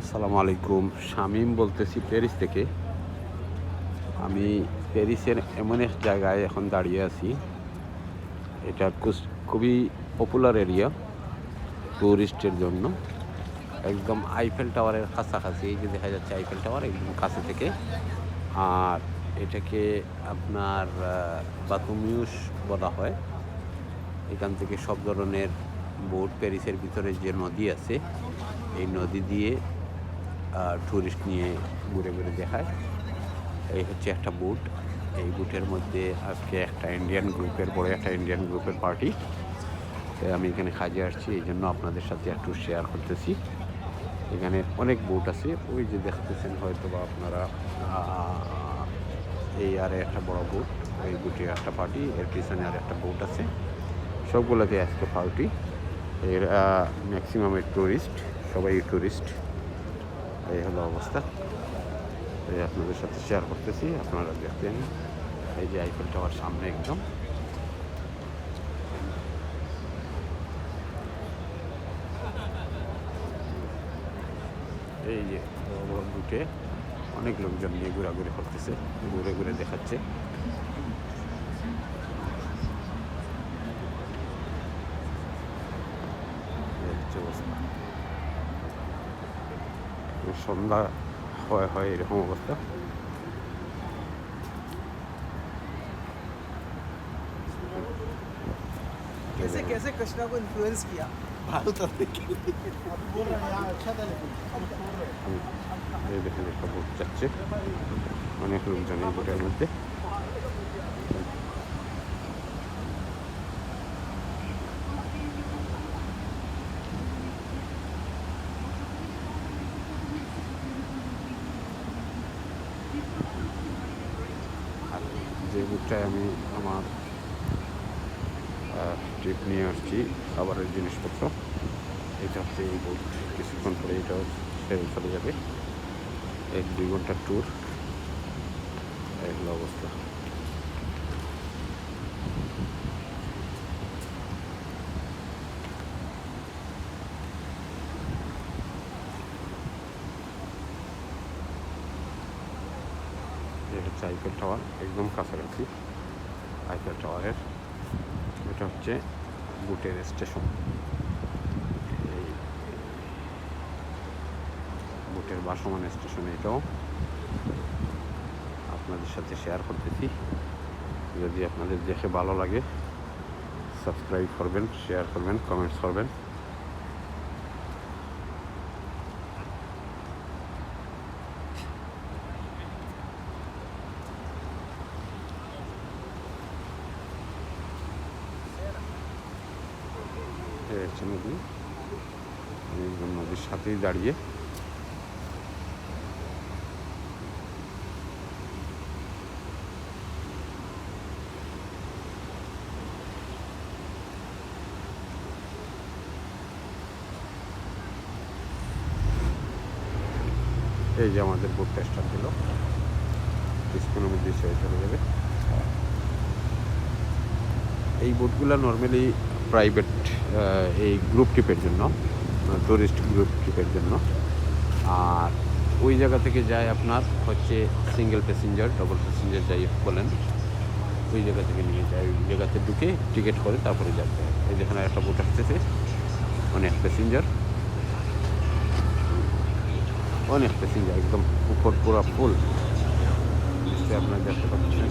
আসসালামু আলাইকুম। শামীম বলতেছি প্যারিস থেকে। আমি প্যারিসের এমন এক জায়গায় এখন দাঁড়িয়ে আছি। এটা খুবই পপুলার এরিয়া টুরিস্টের জন্য। একদম আইফেল টাওয়ারের কাছাকাছি। এই যে দেখা যাচ্ছে আইফেল টাওয়ার একদম কাছে থেকে। আর এটাকে আপনার বাতুমিউস বলা হয়। এখান থেকে সব ধরনের বোট, প্যারিসের ভিতরে যে নদী আছে এই নদী দিয়ে টুরিস্ট নিয়ে ঘুরে ঘুরে দেখায়। এই হচ্ছে একটা বুট। এই বুটের মধ্যে আজকে একটা ইন্ডিয়ান গ্রুপের বড় একটা ইন্ডিয়ান গ্রুপের পার্টি। আমি এখানে কাজে আসছি, এই জন্য আপনাদের সাথে একটু শেয়ার করতেছি। এখানে অনেক বুট আছে, ওই যে দেখতেছেন হয়তো বা আপনারা এই আরে একটা বড় বুট, ওই বুটের একটা পার্টি, এর পিছনে আর একটা বুট আছে। সবগুলোতে আজকে পার্টি। এর ম্যাক্সিমামের টুরিস্ট, সবাই টুরিস্ট। এই হলো অবস্থা। এই আপনাদের সাথে শেয়ার করতেছি, আপনারা দেখতেন। এই যে আইফেল টাওয়ার সামনে একদম। এই যে বুটে অনেক লোকজন নিয়ে ঘোরাঘুরি করতেছে, ঘুরে ঘুরে দেখাচ্ছে। সন্ধ্যা হয় এরকম অবস্থা। कैसे कैसे कृष्णा को इन्फ्लुएंस किया भारत आने के लिए अब बोल रहे हैं यार अच्छा था लेकिन এই দেখেন একটা বোট যাচ্ছে, অনেক লোকজন এই বোটের মধ্যে। আর যে বোটটায় আমি আমার ট্রিপ নিয়ে আসছি খাবারের জিনিসপত্র, এটা হচ্ছে এই বোট। কিছুক্ষণ পরে এটাও ছেড়ে চলে যাবে। 1-2 ঘন্টার ট্যুর। এগুলো অবস্থা। এটা হচ্ছে আইফেল টাওয়ার, একদম কাছাকাছি আইফেল টাওয়ারের। এটা হচ্ছে বুটের স্টেশন। এই বুটের ভাসমান স্টেশন এটাও আপনাদের সাথে শেয়ার করতেছি। যদি আপনাদের দেখে ভালো লাগে সাবস্ক্রাইব করবেন, শেয়ার করবেন, কমেন্টস করবেন। এই হচ্ছে নদী, আমি একদম নদীর সাথেই দাঁড়িয়ে। এই যে আমাদের বোটটা স্টার্ট হলো, কিছুক্ষণের মধ্যে ছেড়ে চলে যাবে। এই বোটগুলো নর্মালি প্রাইভেট, এই গ্রুপ ট্রিপের জন্য, টুরিস্ট গ্রুপ ট্রিপের জন্য। আর ওই জায়গা থেকে যায় আপনার হচ্ছে সিঙ্গেল প্যাসেঞ্জার, ডবল প্যাসেঞ্জার যাই বলেন, ওই জায়গা থেকে নিয়ে যায়। ওই জায়গাতে ঢুকে টিকিট করে তারপরে যাবে। এই যেখানে একটা বোট আসতেছে, অনেক প্যাসেঞ্জার, অনেক প্যাসেঞ্জার, একদম উপর পুরো ফুল। নিশ্চয়ই আপনারা দেখতে পাচ্ছেন।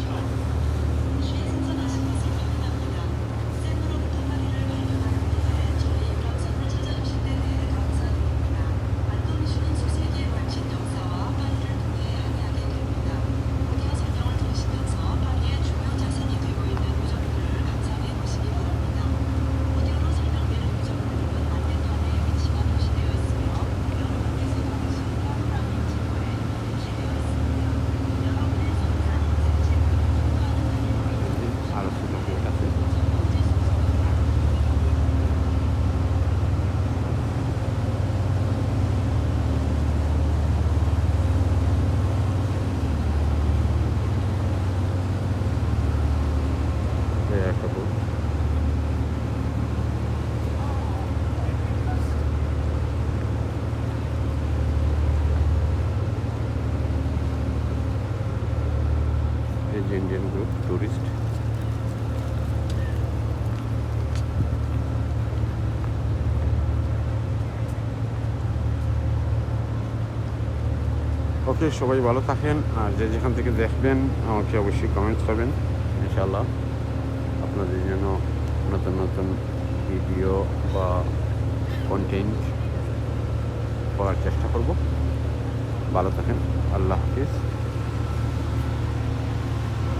Indian group tourist. ওকে, সবাই ভালো থাকেন, আর যে যেখান থেকে দেখবেন আমাকে অবশ্যই কমেন্টস করবেন। ইনশাআল্লাহ আপনাদের জন্য নতুন নতুন ভিডিও বা কন্টেন্ট করার চেষ্টা করব। ভালো থাকেন, আল্লাহ হাফিজ,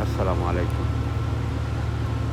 আসসালামু আলাইকুম।